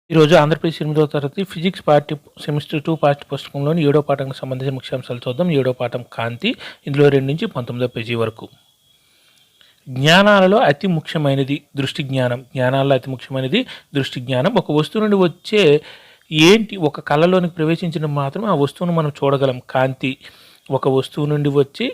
ఈరోజు ఆంధ్రప్రదేశ్ 8వ తరగతి ఫిజిక్స్ పాఠ్య సెమిస్టర్ 2 పాఠ్య పుస్తకంలోని 7వ పాఠానికి సంబంధించిన ముఖ్యాంశాలు చూద్దాం. 7వ పాఠం కాంతి. ఇందులో 2 నుంచి 19వ పేజీ వరకు. జ్ఞానాలలో అతి ముఖ్యమైనది దృష్టి జ్ఞానం. జ్ఞానాలలో అతి ముఖ్యమైనది దృష్టి జ్ఞానం. ఒక వస్తువు నుండి వచ్చే ఒక కళ్ళలోనికి ప్రవేశించిన మాత్రం ఆ వస్తువును మనం చూడగలం. కాంతి ఒక వస్తువు నుండి వచ్చే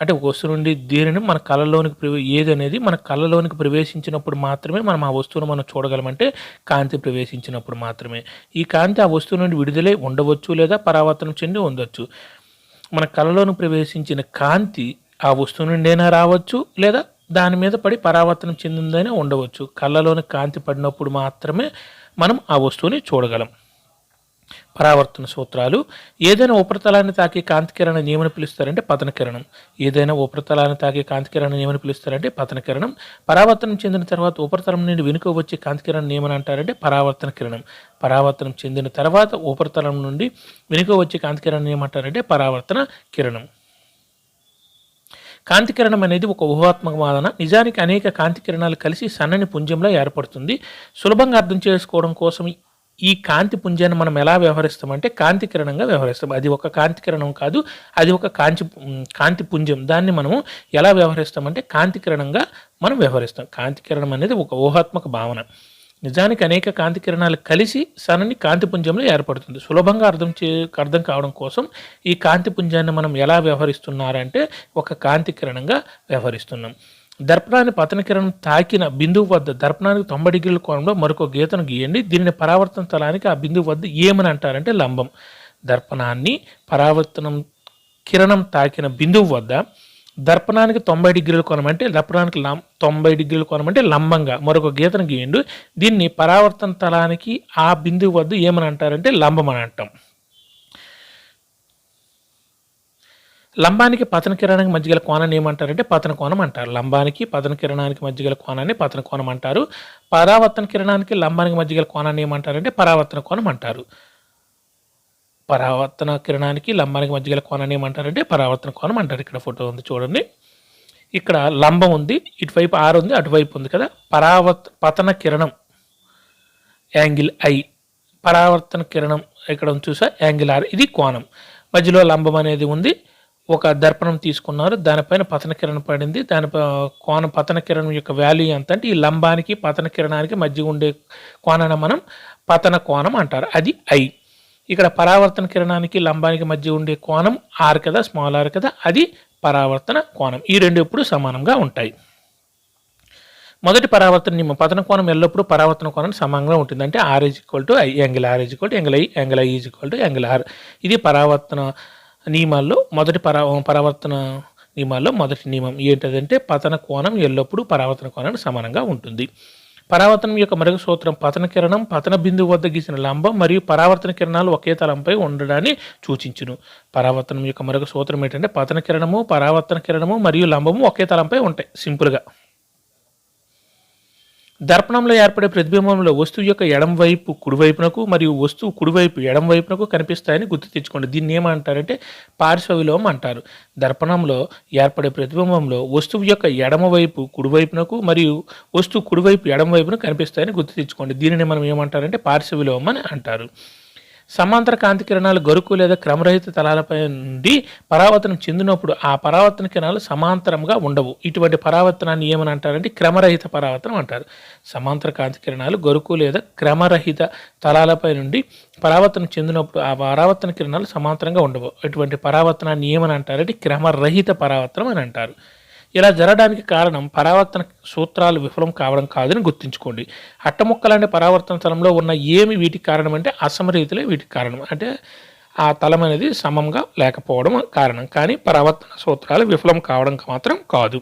అంటే ఒక వస్తువు నుండి దేనిని మన కళ్ళలోనికి ఏదనేది మన కళ్ళలోనికి ప్రవేశించినప్పుడు మాత్రమే మనం ఆ వస్తువును మనం చూడగలమంటే కాంతి ప్రవేశించినప్పుడు మాత్రమే. ఈ కాంతి ఆ వస్తువు నుండి విడుదలై ఉండవచ్చు లేదా పరావర్తనం చెంది ఉండవచ్చు. మన కళ్ళలోనికి ప్రవేశించిన కాంతి ఆ వస్తువు నుండైనా రావచ్చు లేదా దాని మీద పడి పరావర్తనం చెందిందైనా ఉండవచ్చు. కళ్ళలోని కాంతి పడినప్పుడు మాత్రమే మనం ఆ వస్తువుని చూడగలం. పరావర్తన సూత్రాలు. ఏదైనా ఉపరితలాన్ని తాకే కాంతి కిరణం ఏమని పిలుస్తారంటే పతన కిరణం. ఏదైనా ఉపరితలాన్ని తాకే కాంతి కిరణం ఏమని పిలుస్తారంటే పతన కిరణం. పరావర్తనం చెందిన తర్వాత ఉపరితలం నుండి వెనుక వచ్చే కాంతి కిరణం ఏమని అంటారంటే పరావర్తన కిరణం. పరావర్తనం చెందిన తర్వాత ఉపరితలం నుండి వెనుక వచ్చే కాంతి కిరణం ఏమంటారంటే పరావర్తన కిరణం. కాంతి కిరణం అనేది ఒక ఊహాత్మక వాదన. నిజానికి అనేక కాంతి కిరణాలు కలిసి సన్నని పుంజంలో ఏర్పడుతుంది. సులభంగా అర్థం చేసుకోవడం కోసం ఈ కాంతి పుంజాన్ని మనం ఎలా వ్యవహరిస్తామంటే కాంతి కిరణంగా వ్యవహరిస్తాం. అది ఒక కాంతి కిరణం కాదు, అది ఒక కాంతి పుంజం. దాన్ని మనము ఎలా వ్యవహరిస్తామంటే కాంతి కిరణంగా మనం వ్యవహరిస్తాం. కాంతి కిరణం అనేది ఒక ఊహాత్మక భావన. నిజానికి అనేక కాంతి కిరణాలు కలిసి సన్నని కాంతి పుంజంలో ఏర్పడుతుంది. సులభంగా అర్థం కావడం కోసం ఈ కాంతి పుంజాన్ని మనం ఎలా వ్యవహరిస్తున్నారంటే ఒక కాంతి కిరణంగా వ్యవహరిస్తున్నాం. దర్పణాన్ని పతన కిరణం తాకిన బిందువు వద్ద దర్పణానికి 90 డిగ్రీల కోణంలో మరొక గీతను గీయండి. దీనిని పరావర్తన తలానికి ఆ బిందువు వద్ద ఏమని అంటారంటే లంబం. దర్పణాన్ని పరావర్తనం కిరణం తాకిన బిందువు వద్ద దర్పణానికి 90 డిగ్రీల కోణం అంటే దర్పణానికి 90 డిగ్రీల కోణం అంటే లంబంగా మరొక గీతను గీయండి. దీన్ని పరావర్తన తలానికి ఆ బిందువు వద్ద ఏమని అంటారంటే లంబం అని అంటాం. లంబానికి పతన కిరణానికి మధ్య గల కోణాన్ని ఏమంటారంటే పతన కోణం అంటారు. లంబానికి పతన కిరణానికి మధ్య గల కోణాన్ని పతన కోణం అంటారు. పరావర్తన కిరణానికి లంబానికి మధ్య గల కోణాన్ని ఏమంటారంటే పరావర్తన కోణం అంటారు. పరావర్తన కిరణానికి లంబానికి మధ్య గల కోణాన్ని ఏమంటారంటే పరావర్తన కోణం అంటారు. ఇక్కడ ఫోటో ఉంది చూడండి. ఇక్కడ లంబం ఉంది, ఇటువైపు ఆర్ ఉంది, అటువైపు ఉంది కదా. పతన కిరణం యాంగిల్ ఐ, పరావర్తన కిరణం ఇక్కడ చూసా యాంగిల్ ఆర్. ఇది కోణం. మధ్యలో లంబం అనేది ఉంది. ఒక దర్పణం తీసుకున్నారు, దానిపైన పతన కిరణం పడింది. కోణం పతన కిరణం యొక్క వాల్యూ ఎంత అంటే ఈ లంబానికి పతన కిరణానికి మధ్య ఉండే కోణాన్ని మనం పతన కోణం అంటారు. అది ఐ. ఇక్కడ పరావర్తన కిరణానికి లంబానికి మధ్య ఉండే కోణం ఆర్ కదా, స్మాల్ ఆర్ కదా, అది పరావర్తన కోణం. ఈ రెండు ఎప్పుడు సమానంగా ఉంటాయి. మొదటి పరావర్తన నియమం. పతన కోణం ఎల్లప్పుడూ పరావర్తన కోణం సమానంగా ఉంటుంది. అంటే R is equal to I, angle R is equal to angle I, angle I is equal to angle R. ఇది పరావర్తన నియమాల్లో మొదటి పరావర్తన నియమాల్లో మొదటి నియమం ఏంటంటే పతన కోణం ఎల్లప్పుడూ పరావర్తన కోణానికి సమానంగా ఉంటుంది. పరావర్తనం యొక్క మరొక సూత్రం పతన కిరణం పతన బిందువు వద్ద గీసిన లంబం మరియు పరావర్తన కిరణాలు ఒకే తలంపై ఉండడాన్ని సూచించును. పరావర్తనం యొక్క మరొక సూత్రం ఏంటంటే పతన కిరణము పరావర్తన కిరణము మరియు లంబము ఒకే తలంపై ఉంటాయి. సింపుల్గా. దర్పణంలో ఏర్పడే ప్రతిబింబంలో వస్తువు యొక్క ఎడంవైపు కుడివైపునకు మరియు వస్తువు కుడివైపు ఎడంవైపునకు కనిపిస్తాయని గుర్తు తెచ్చుకోండి. దీన్ని ఏమంటారంటే పార్శ్వ విలోమం అంటారు. దర్పణంలో ఏర్పడే ప్రతిబింబంలో వస్తువు యొక్క ఎడమవైపు కుడివైపునకు మరియు వస్తువు కుడివైపు ఎడమవైపును కనిపిస్తాయని గుర్తు తెచ్చుకోండి. దీనిని మనం ఏమంటారంటే పార్శ్వ విలోమం అని అంటారు. సమాంతర కాంతి కిరణాలు గరుకు లేదా క్రమరహిత తలాలపై నుండి పరావర్తనం చెందినప్పుడు ఆ పరావర్తన కిరణాలు సమాంతరంగా ఉండవు. ఇటువంటి పరావర్తనాన్ని ఏమని అంటారంటే క్రమరహిత పరావర్తనం అంటారు. సమాంతర కాంతి కిరణాలు గరుకు లేదా క్రమరహిత తలాలపై నుండి పరావర్తనం చెందినప్పుడు ఆ పరావర్తన కిరణాలు సమాంతరంగా ఉండవు. ఇటువంటి పరావర్తనాన్ని ఏమని అంటారంటే క్రమరహిత పరావర్తనం అని అంటారు. ఇలా జరగడానికి కారణం పరావర్తన సూత్రాలు విఫలం కావడం కాదని గుర్తుంచుకోండి. అట్టముక్కలాంటి పరావర్తన తలంలో ఉన్న ఏమి వీటికి కారణం అంటే అసమరీతులే వీటికి కారణం. అంటే ఆ తలం అనేది సమంగా లేకపోవడం కారణం, కానీ పరావర్తన సూత్రాలు విఫలం కావడం మాత్రం కాదు.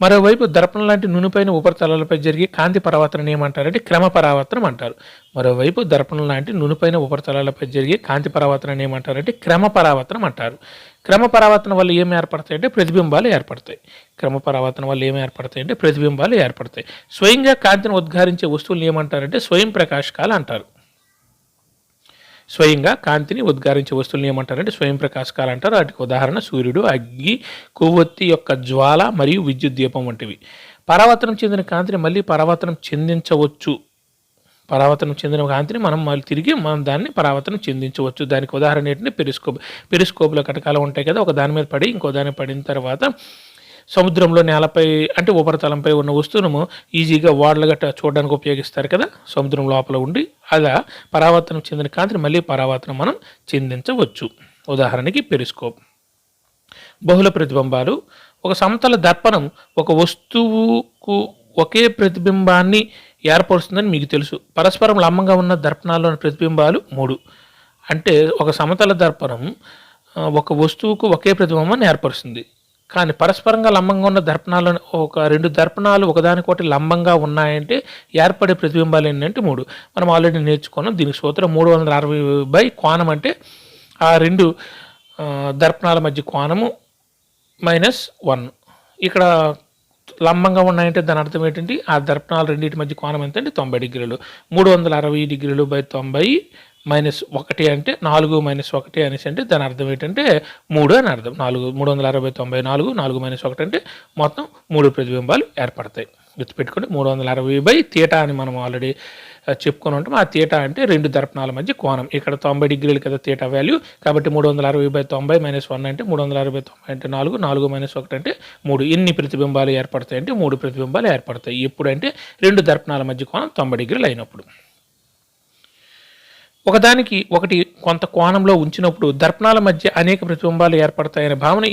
మరోవైపు దర్పణం లాంటి నునుపైన ఉపరితలాలపై జరిగే కాంతి పరావర్తనం ఏమంటారంటే క్రమ పరావర్తనం అంటారు. మరోవైపు దర్పణం లాంటి నునుపైన ఉపరితలాలపై జరిగే కాంతి పరావర్తనం ఏమంటారంటే క్రమ పరావర్తనం అంటారు. క్రమ పరావర్తనం వల్ల ఏమి ఏర్పడతాయంటే ప్రతిబింబాలు ఏర్పడతాయి. క్రమ పరావర్తనం వల్ల ఏమి ఏర్పడతాయంటే ప్రతిబింబాలు ఏర్పడతాయి. స్వయంగా కాంతిని ఉద్గారించే వస్తువులు ఏమంటారంటే స్వయం ప్రకాశకాలు అంటారు. స్వయంగా కాంతిని ఉద్గారించే వస్తువులను ఏమంటారంటే స్వయం ప్రకాశకాలు అంటారు. వాటికి ఉదాహరణ సూర్యుడు, అగ్గి, కొవ్వొత్తి యొక్క జ్వాల మరియు విద్యుత్ దీపం వంటివి. పరావర్తనం చెందిన కాంతిని మళ్ళీ పరావర్తనం చెందించవచ్చు పరావర్తనం చెందిన కాంతిని మనం మళ్ళీ తిరిగి మనం దాన్ని పరావర్తనం చెందించవచ్చు. దానికి ఉదాహరణ ఏంటంటే పెరిస్కోప్లో కటకాలు ఉంటాయి కదా, ఒక దాని మీద పడి ఇంకో దాని పడిన తర్వాత సముద్రంలో నేలపై అంటే ఉపరితలంపై ఉన్న వస్తువును ఈజీగా ఓడలు గట్ట చూడడానికి ఉపయోగిస్తారు కదా, సముద్రం లోపల ఉండి అలా పరావర్తనం చెందిన కాంతిని మళ్ళీ పరావర్తనం మనం చెందించవచ్చు. ఉదాహరణకి పెరిస్కోప్. బహుళ ప్రతిబింబాలు. ఒక సమతల దర్పణం ఒక వస్తువుకు ఒకే ప్రతిబింబాన్ని ఏర్పరుస్తుందని మీకు తెలుసు. పరస్పరం లంబంగా ఉన్న దర్పణాల్లోని ప్రతిబింబాలు 3. అంటే ఒక సమతల దర్పణం ఒక వస్తువుకు ఒకే ప్రతిబింబాన్ని ఏర్పరుస్తుంది. కానీ పరస్పరంగా లంబంగా ఉన్న దర్పణాలను ఒక 2 దర్పణాలు ఒకదానికొకటి లంబంగా ఉన్నాయంటే ఏర్పడే ప్రతిబింబాలు ఏంటంటే 3. మనం ఆల్రెడీ నేర్చుకున్నాం. దీనికి సూత్రం 360 కోణం అంటే ఆ 2 దర్పణాల మధ్య కోణము -1. ఇక్కడ లంబంగా ఉన్నాయంటే దాని అర్థం ఏంటంటే ఆ దర్పణాలు రెండింటి మధ్య కోణం ఎంత అంటే 90 డిగ్రీలు. 360 డిగ్రీలు బై 90 -1 అంటే 4 -1 అనేసి అంటే దాని అర్థం ఏంటంటే 3 అని అర్థం. 360/94 4 -1 అంటే మొత్తం 3 ప్రతిబింబాలు ఏర్పడతాయి. గుర్తుపెట్టుకోండి. 360/θ అని మనం ఆల్రెడీ చెప్పుకొని ఉంటాం. ఆ θ అంటే 2 దర్పణాల మధ్య కోణం. ఇక్కడ 90 డిగ్రీలు కదా θ వాల్యూ, కాబట్టి 360/90 -1 అంటే 360/90 అంటే 4 4 -1 అంటే 3. ఎన్ని ప్రతిబింబాలు ఏర్పడతాయి అంటే 3 ప్రతిబింబాలు ఏర్పడతాయి. ఎప్పుడంటే 2 దర్పణాల మధ్య కోణం 90 డిగ్రీలు అయినప్పుడు. ఒకదానికి ఒకటి కొంత కోణంలో ఉంచినప్పుడు దర్పణాల మధ్య అనేక ప్రతిబింబాలు ఏర్పడతాయనే భావన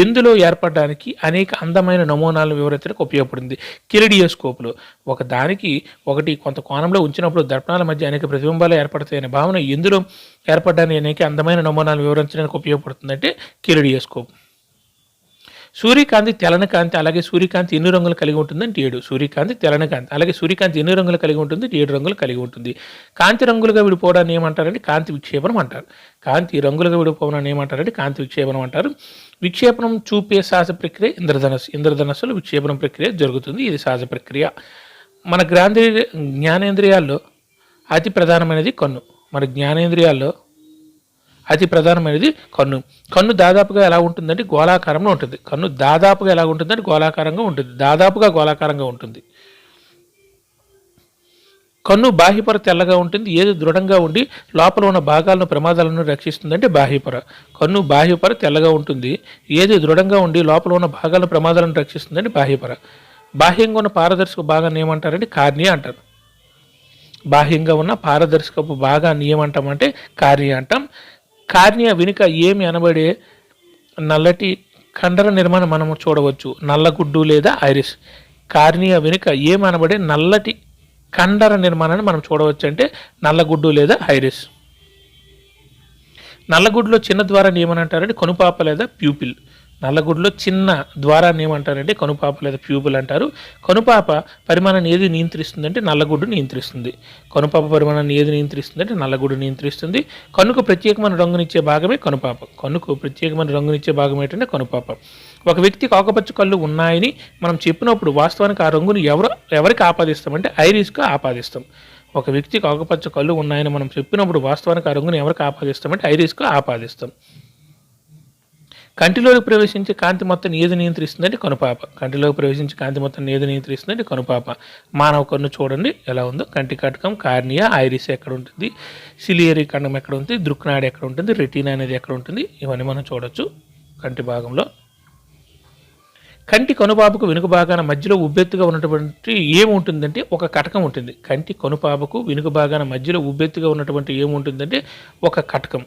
ఎందులో ఏర్పడడానికి అనేక అందమైన నమూనాలను వివరించడానికి ఉపయోగపడింది. కెలిడియోస్కోప్లో ఒకదానికి ఒకటి కొంత కోణంలో ఉంచినప్పుడు దర్పణాల మధ్య అనేక ప్రతిబింబాలు ఏర్పడతాయనే భావన ఎందులో ఏర్పడడానికి అనేక అందమైన నమూనాలను వివరించడానికి ఉపయోగపడుతుందంటే కెలిడియోస్కోప్. సూర్యకాంతి తెల్లని కాంతి, అలాగే సూర్యకాంతి ఎన్ని రంగులు కలిగి ఉంటుందంటే 7. సూర్యకాంతి తెల్లని కాంతి, అలాగే సూర్యకాంతి ఎన్ని రంగులు కలిగి ఉంటుంది 7 రంగులు కలిగి ఉంటుంది. కాంతి రంగులుగా విడిపోవడాన్ని ఏమంటారంటే కాంతి విక్షేపణం అంటారు. కాంతి రంగులుగా విడిపోవడాన్ని ఏమంటారంటే కాంతి విక్షేపణం అంటారు. విక్షేపణం చూపే సహజ ప్రక్రియ ఇంద్రధనస్సులో విక్షేపణం ప్రక్రియ జరుగుతుంది. ఇది సహజ ప్రక్రియ. మన జ్ఞానేంద్రియాల్లో అతి ప్రధానమైనది కన్ను. మన జ్ఞానేంద్రియాల్లో అతి ప్రధానమైనది కన్ను. కన్ను దాదాపుగా ఎలా ఉంటుందంటే గోళాకారంలో ఉంటుంది. కన్ను దాదాపుగా ఎలా ఉంటుందంటే గోళాకారంగా ఉంటుంది. దాదాపుగా గోళాకారంగా ఉంటుంది. కన్ను బాహ్యపొర తెల్లగా ఉంటుంది. ఏది దృఢంగా ఉండి లోపల ఉన్న భాగాలను ప్రమాదాలను రక్షిస్తుందంటే బాహ్యపొర. కన్ను బాహ్యపొర తెల్లగా ఉంటుంది. ఏది దృఢంగా ఉండి లోపల ఉన్న భాగాలను ప్రమాదాలను రక్షిస్తుందంటే బాహ్యపొర. బాహ్యంగా ఉన్న పారదర్శక భాగాన్ని ఏమంటారంటే కార్నియా అంటారు. బాహ్యంగా ఉన్న పారదర్శకపు భాగాన్ని ఏమంటామంటే కార్నియా అంటాం. కార్నియా వెనుక ఏమి అనబడే నల్లటి కండర నిర్మాణం మనము చూడవచ్చు. నల్లగుడ్డు లేదా ఐరిస్. కార్నియా వెనుక ఏమి అనబడే నల్లటి కండర నిర్మాణాన్ని మనం చూడవచ్చు అంటే నల్లగుడ్డు లేదా ఐరిస్. నల్లగుడ్డులో చిన్న ద్వారాన్ని ఏమని అంటారంటే కనుపాప లేదా ప్యూపిల్. నల్లగుడ్డులో చిన్న ద్వారాన్ని ఏమంటారంటే కనుపాప లేదా ప్యూపిల్ అంటారు. కనుపాప పరిమాణాన్ని ఏది నియంత్రిస్తుందంటే నల్లగుడ్డు నియంత్రిస్తుంది. కనుపాప పరిమాణాన్ని ఏది నియంత్రిస్తుందంటే నల్లగుడ్డు నియంత్రిస్తుంది. కన్నుకు ప్రత్యేకమైన రంగునిచ్చే భాగమే కనుపాప. కన్నుకు ప్రత్యేకమైన రంగునిచ్చే భాగం ఏంటంటే కనుపాప. ఒక వ్యక్తికి ఆకుపచ్చ కళ్ళు ఉన్నాయని మనం చెప్పినప్పుడు వాస్తవానికి ఆ రంగును ఎవరికి ఆపాదిస్తామంటే ఐరిస్కు ఆపాదిస్తాం. ఒక వ్యక్తికి ఆకుపచ్చ కళ్ళు ఉన్నాయని మనం చెప్పినప్పుడు వాస్తవానికి ఆ రంగును ఎవరికి ఆపాదిస్తామంటే ఐరిస్కు ఆపాదిస్తాం. కంటిలోకి ప్రవేశించే కాంతి మొత్తం ఏది నియంత్రిస్తుందంటే కనుపాప. కంటిలోకి ప్రవేశించే కాంతి మొత్తం ఏది నియంత్రిస్తుందంటే కనుపాప. మానవ కన్ను చూడండి ఎలా ఉందో. కంటి కటకం, కార్నియా, ఐరిస్ ఎక్కడ ఉంటుంది, సిలియరీ ఖండం ఎక్కడ ఉంటుంది, దృక్నాడి ఎక్కడ ఉంటుంది, రెటీనా అనేది ఎక్కడ ఉంటుంది, ఇవన్నీ మనం చూడొచ్చు కంటి భాగంలో. కంటి కనుపాపకు వెనుక భాగాన మధ్యలో ఉబ్బెత్తుగా ఉన్నటువంటి ఏముంటుందంటే ఒక కటకం ఉంటుంది. కంటి కనుపాపకు వెనుక భాగాన మధ్యలో ఉబ్బెత్తుగా ఉన్నటువంటి ఏముంటుందంటే ఒక కటకం.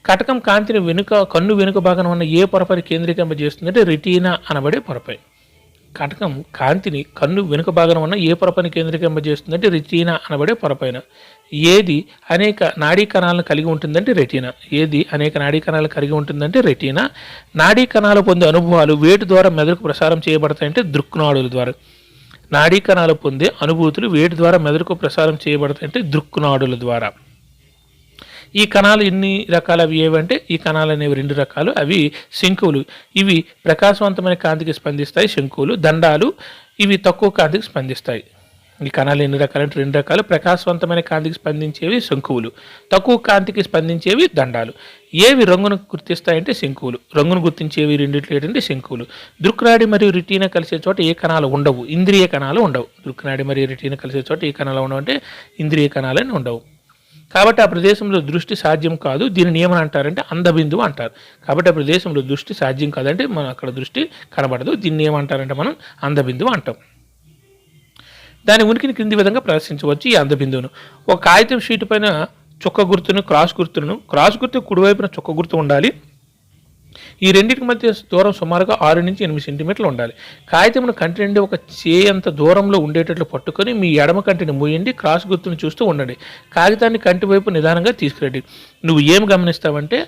కటకం కాంతిని కన్ను వెనుక భాగం ఉన్న ఏ పొరపై కేంద్రీకరింపజేస్తుందంటే రెటీనా అనబడే పొరపై. కటకం కాంతిని కన్ను వెనుక భాగం ఉన్న ఏ పొరపైన కేంద్రీకరింపజేస్తుందంటే రెటీనా అనబడే పొరపైన. ఏది అనేక నాడీ కణాలను కలిగి ఉంటుందంటే రెటీనా. ఏది అనేక నాడీ కణాలు కలిగి ఉంటుందంటే రెటీనా. నాడీ కణాలు పొందే అనుభవాలు వేటి ద్వారా మెదడుకు ప్రసారం చేయబడతాయంటే దృక్నాడుల ద్వారా. నాడీ కణాలు పొందే అనుభూతులు వేటి ద్వారా మెదడుకు ప్రసారం చేయబడతాయంటే దృక్నాడుల ద్వారా. ఈ కణాలు ఎన్ని రకాలు అవి ఏవంటే ఈ కణాలు అనేవి 2 రకాలు. అవి శంకువులు. ఇవి ప్రకాశవంతమైన కాంతికి స్పందిస్తాయి. శంకువులు. దండాలు ఇవి తక్కువ కాంతికి స్పందిస్తాయి. ఈ కణాలు ఎన్ని రకాలంటే 2 రకాలు. ప్రకాశవంతమైన కాంతికి స్పందించేవి శంకువులు, తక్కువ కాంతికి స్పందించేవి దండాలు. ఏవి రంగును గుర్తిస్తాయంటే శంకువులు, రంగును గుర్తించేవి రెండిట్లు ఏంటంటే శంకువులు. దృక్నాడి మరియు రెటీనా కలిసే చోట ఏ కణాలు ఉండవు, ఇంద్రియ కణాలు ఉండవు. దృక్నాడి మరియు రెటీనా కలిసే చోట ఏ కణాలు ఉండవు అంటే ఇంద్రియ కణాలని ఉండవు. కాబట్టి ఆ ప్రదేశంలో దృష్టి సాధ్యం కాదు. దీనిని ఏమని అంటారంటే అందబిందువు అంటారు. కాబట్టి ఆ ప్రదేశంలో దృష్టి సాధ్యం కాదంటే మనం అక్కడ దృష్టి కనబడదు. దీన్ని ఏమంటారంటే మనం అందబిందువు అంటాం. దాని ఉనికిని క్రింది విధంగా ప్రదర్శించవచ్చు. ఈ అందబిందువును ఒక కాగితం షీటు పైన చుక్క గుర్తును, క్రాస్ గుర్తు కుడివైపున చుక్క గుర్తు ఉండాలి. ఈ రెండింటి మధ్య దూరం సుమారుగా 6 నుంచి 8 సెంటీమీటర్లు ఉండాలి. కాగితమును కంటి నుండి ఒక చేయంత దూరంలో ఉండేటట్లు పట్టుకొని మీ ఎడమ కంటిని మూయండి. క్రాస్ గుర్తును చూస్తూ ఉండండి. కాగితాన్ని కంటి వైపు నిదానంగా తీసుకురండి. నువ్వు ఏం గమనిస్తావంటే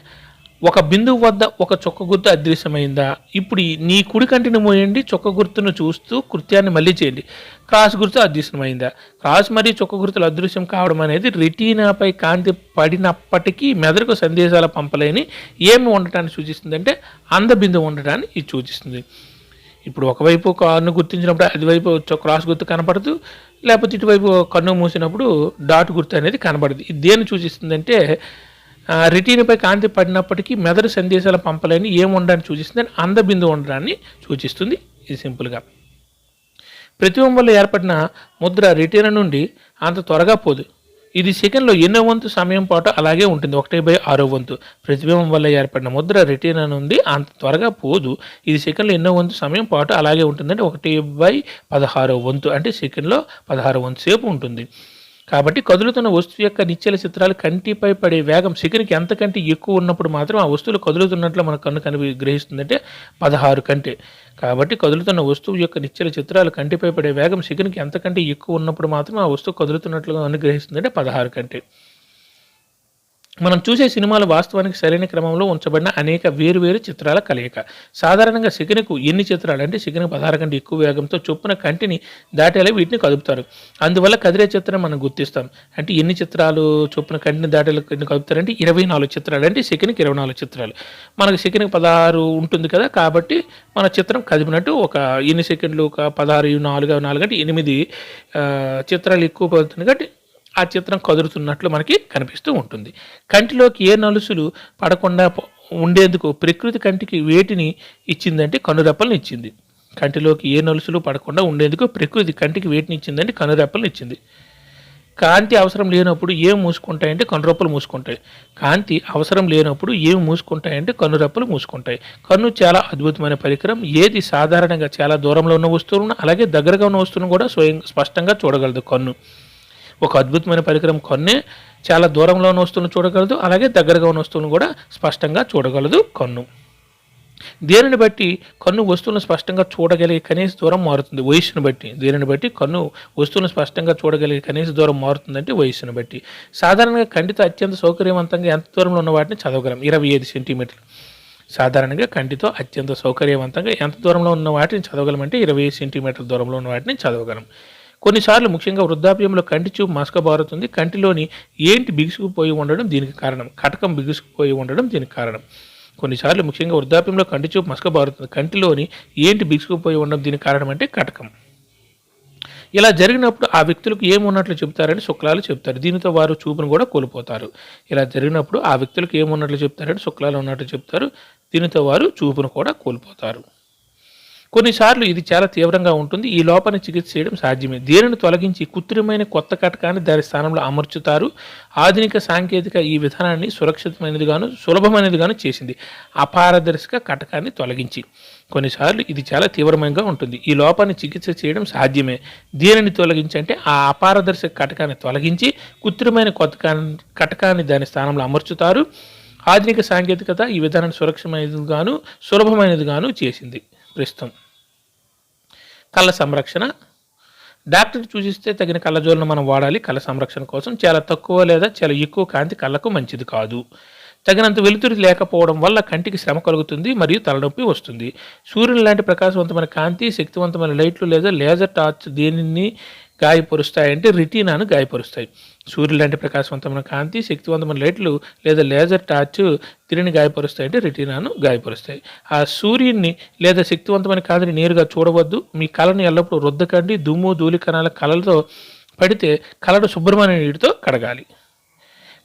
ఒక బిందువు వద్ద ఒక చుక్క గుర్తు అదృశ్యమైందా. ఇప్పుడు నీ కుడి కంటిని మూయండి. చుక్క గుర్తును చూస్తూ కృత్యాన్ని మళ్ళీ చేయండి. క్రాస్ గుర్తు అదృశ్యమైందా. క్రాస్ మరియు చుక్క గుర్తులు అదృశ్యం కావడం అనేది రెటీనాపై కాంతి పడినప్పటికీ మెదడుకు సందేశాల పంపలేని ఏమి ఉండటాన్ని సూచిస్తుందంటే అందబిందువు ఉండటాన్ని ఇది సూచిస్తుంది. ఇప్పుడు ఒకవైపు కన్ను గుర్తించినప్పుడు అటువైపు క్రాస్ గుర్తు కనపడదు, లేకపోతే ఇటువైపు కన్ను మూసినప్పుడు డాట్ గుర్తు అనేది కనబడదు. ఇది దేన్ని సూచిస్తుందంటే రెటీనాపై కాంతి పడినప్పటికీ మెదడు సందేశాల పంపలేని ఏమి ఉండడాన్ని సూచిస్తుంది, అందబిందువు ఉండడాన్ని సూచిస్తుంది. ఇది సింపుల్గా. ప్రతిబింబం వల్ల ఏర్పడిన ముద్ర రెటీనా నుండి అంత త్వరగా పోదు. ఇది సెకండ్లో ఎన్నో వంతు సమయం పాటు అలాగే ఉంటుంది, 1/6 వంతు. ప్రతిబింబం వల్ల ఏర్పడిన ముద్ర రెటీనా నుండి అంత త్వరగా పోదు. ఇది సెకండ్లో ఎన్నో వంతు సమయం పాటు అలాగే ఉంటుందంటే 1/16 వంతు, అంటే సెకండ్లో 16 వంతు సేపు ఉంటుంది. కాబట్టి కదులుతున్న వస్తువు యొక్క నిశ్చల చిత్రాలు కంటిపై పడే వేగం సెకనుకి ఎంతకంటే ఎక్కువ ఉన్నప్పుడు మాత్రం ఆ వస్తువులు కదులుతున్నట్లు మన కన్ను గ్రహిస్తుందంటే 16 కంటే. కాబట్టి కదులుతున్న వస్తువు యొక్క నిశ్చల చిత్రాలు కంటిపై పడే వేగం సెకనుకి ఎంతకంటే ఎక్కువ ఉన్నప్పుడు మాత్రం ఆ వస్తువు కదులుతున్నట్లుగా అనుగ్రహిస్తుందంటే 16 కంటే. మనం చూసే సినిమాలు వాస్తవానికి సరైన క్రమంలో ఉంచబడిన అనేక వేరువేరు చిత్రాల కలయిక. సాధారణంగా సెకనుకు ఎన్ని చిత్రాలు అంటే సెకనుకు 16 కంటే ఎక్కువ వేగంతో చొప్పున కంటిని దాటేలా వీటిని కదుపుతారు. అందువల్ల కదిలే చిత్రం మనం గుర్తిస్తాం. అంటే ఎన్ని చిత్రాలు చొప్పున కంటిని దాటేలా కదుపుతారంటే 24 చిత్రాలు, అంటే సెకనుకి 24 చిత్రాలు. మనకు సెకనుకి 16 ఉంటుంది కదా, కాబట్టి మన చిత్రం కదిపినట్టు ఒక ఎన్ని సెకండ్లు, ఒక 16, 4 అంటే 8 చిత్రాలు ఎక్కువ పడుతుంది. కాబట్టి ఆ చిత్రం కదులుతున్నట్లు మనకి కనిపిస్తూ ఉంటుంది. కంటిలోకి ఏ నలుసులు పడకుండా ఉండేందుకు ప్రకృతి కంటికి వేటిని ఇచ్చిందంటే కనురెప్పలను ఇచ్చింది. కంటిలోకి ఏ నలుసులు పడకుండా ఉండేందుకు ప్రకృతి కంటికి వేటిని ఇచ్చిందంటే కనురెప్పలను ఇచ్చింది. కాంతి అవసరం లేనప్పుడు ఏం మూసుకుంటాయంటే కనురెప్పలు మూసుకుంటాయి. కాంతి అవసరం లేనప్పుడు ఏం మూసుకుంటాయంటే కనురెప్పలు మూసుకుంటాయి. కన్ను చాలా అద్భుతమైన పరికరం. ఏది సాధారణంగా చాలా దూరంలో ఉన్న వస్తువులను అలాగే దగ్గరగా ఉన్న వస్తువులను కూడా స్పష్టంగా చూడగలదు కన్ను. ఒక అద్భుతమైన పరికరం కన్నే. చాలా దూరంలో ఉన్న వస్తువులను చూడగలదు, అలాగే దగ్గరగా ఉన్న వస్తువులను కూడా స్పష్టంగా చూడగలదు కన్ను. దేనిని బట్టి కన్ను వస్తువులను స్పష్టంగా చూడగలిగే కనీస దూరం మారుతుంది, వయస్సును బట్టి. దేనిని బట్టి కన్ను వస్తువులను స్పష్టంగా చూడగలిగే కనీస దూరం మారుతుందంటే వయస్సును బట్టి. సాధారణంగా కంటితో అత్యంత సౌకర్యవంతంగా ఎంత దూరంలో ఉన్న వాటిని చదవగలం, 25 సెంటీమీటర్లు. సాధారణంగా కంటితో అత్యంత సౌకర్యవంతంగా ఎంత దూరంలో ఉన్న వాటిని చదవగలమంటే 25 సెంటీమీటర్ల దూరంలో ఉన్న వాటిని చదవగలం. కొన్నిసార్లు ముఖ్యంగా వృద్ధాప్యంలో కంటి చూపు మసకబారుతుంది. కంటిలోని ఏంటి బిగుసుకుపోయి ఉండడం దీనికి కారణం, కటకం బిగుసుకుపోయి ఉండడం దీనికి కారణం. కొన్నిసార్లు ముఖ్యంగా వృద్ధాప్యంలో కంటి చూపు మసకబారుతుంది. కంటిలోని ఏంటి బిగుసుకుపోయి ఉండడం దీనికి కారణం అంటే కటకం. ఇలా జరిగినప్పుడు ఆ వ్యక్తులకు ఏమున్నట్లు చెప్తారని శుక్లాలు చెప్తారు. దీనితో వారు చూపును కూడా కోల్పోతారు. ఇలా జరిగినప్పుడు ఆ వ్యక్తులకు ఏమున్నట్లు చెప్తారని శుక్లాలు ఉన్నట్లు చెప్తారు. దీనితో వారు చూపును కూడా కోల్పోతారు. కొన్నిసార్లు ఇది చాలా తీవ్రంగా ఉంటుంది. ఈ లోపాన్ని చికిత్స చేయడం సాధ్యమే. దేనిని తొలగించి కృత్రిమైన కొత్త కటకాన్ని దాని స్థానంలో అమర్చుతారు. ఆధునిక సాంకేతిక ఈ విధానాన్ని సురక్షితమైనదిగాను సులభమైనదిగాను చేసింది, అపారదర్శక కటకాన్ని తొలగించి. కొన్నిసార్లు ఇది చాలా తీవ్రంగా ఉంటుంది. ఈ లోపాన్ని చికిత్స చేయడం సాధ్యమే. దేనిని తొలగించి అంటే ఆ అపారదర్శక కటకాన్ని తొలగించి కృత్రిమైన కొత్త కటకాన్ని దాని స్థానంలో అమర్చుతారు. ఆధునిక సాంకేతికత ఈ విధానాన్ని సురక్షితమైనదిగాను సులభమైనదిగాను చేసింది. ప్రస్తుతం కళ్ళ సంరక్షణ. డాక్టర్ సూచిస్తే తగిన కళ్ళజోళ్ళను మనం వాడాలి. కళ్ళ సంరక్షణ కోసం చాలా తక్కువ లేదా చాలా ఎక్కువ కాంతి కళ్ళకు మంచిది కాదు. తగినంత వెలుతురు లేకపోవడం వల్ల కంటికి శ్రమ కలుగుతుంది మరియు తలనొప్పి వస్తుంది. సూర్యుని లాంటి ప్రకాశవంతమైన కాంతి, శక్తివంతమైన లైట్లు లేదా లేజర్ టార్చ్ దేనిని గాయపరుస్తాయంటే రెటీనాను గాయపరుస్తాయి. సూర్యుడు లాంటి ప్రకాశవంతమైన కాంతి, శక్తివంతమైన లైట్లు లేదా లేజర్ టార్చ్ దీనిని గాయపరుస్తాయంటే రెటీనాను గాయపరుస్తాయి. ఆ సూర్యుని లేదా శక్తివంతమైన కాంతిని నేరుగా చూడవద్దు. మీ కళ్ళను ఎల్లప్పుడూ రుద్దకండి. దుమ్ము, ధూళి కణాల కళ్ళతో పడితే కళ్ళను శుభ్రమైన నీటితో కడగాలి.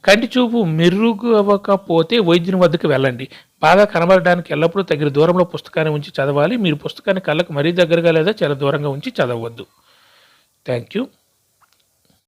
కంటి చూపు మెరుగు అవ్వకపోతే వైద్యుని వద్దకు వెళ్ళండి. బాగా కనబడడానికి ఎల్లప్పుడూ తగిన దూరంలో పుస్తకాన్ని ఉంచి చదవాలి. మీరు పుస్తకాన్ని కళ్ళకు మరీ దగ్గరగా లేదా చాలా దూరంగా ఉంచి చదవవద్దు. Thank you.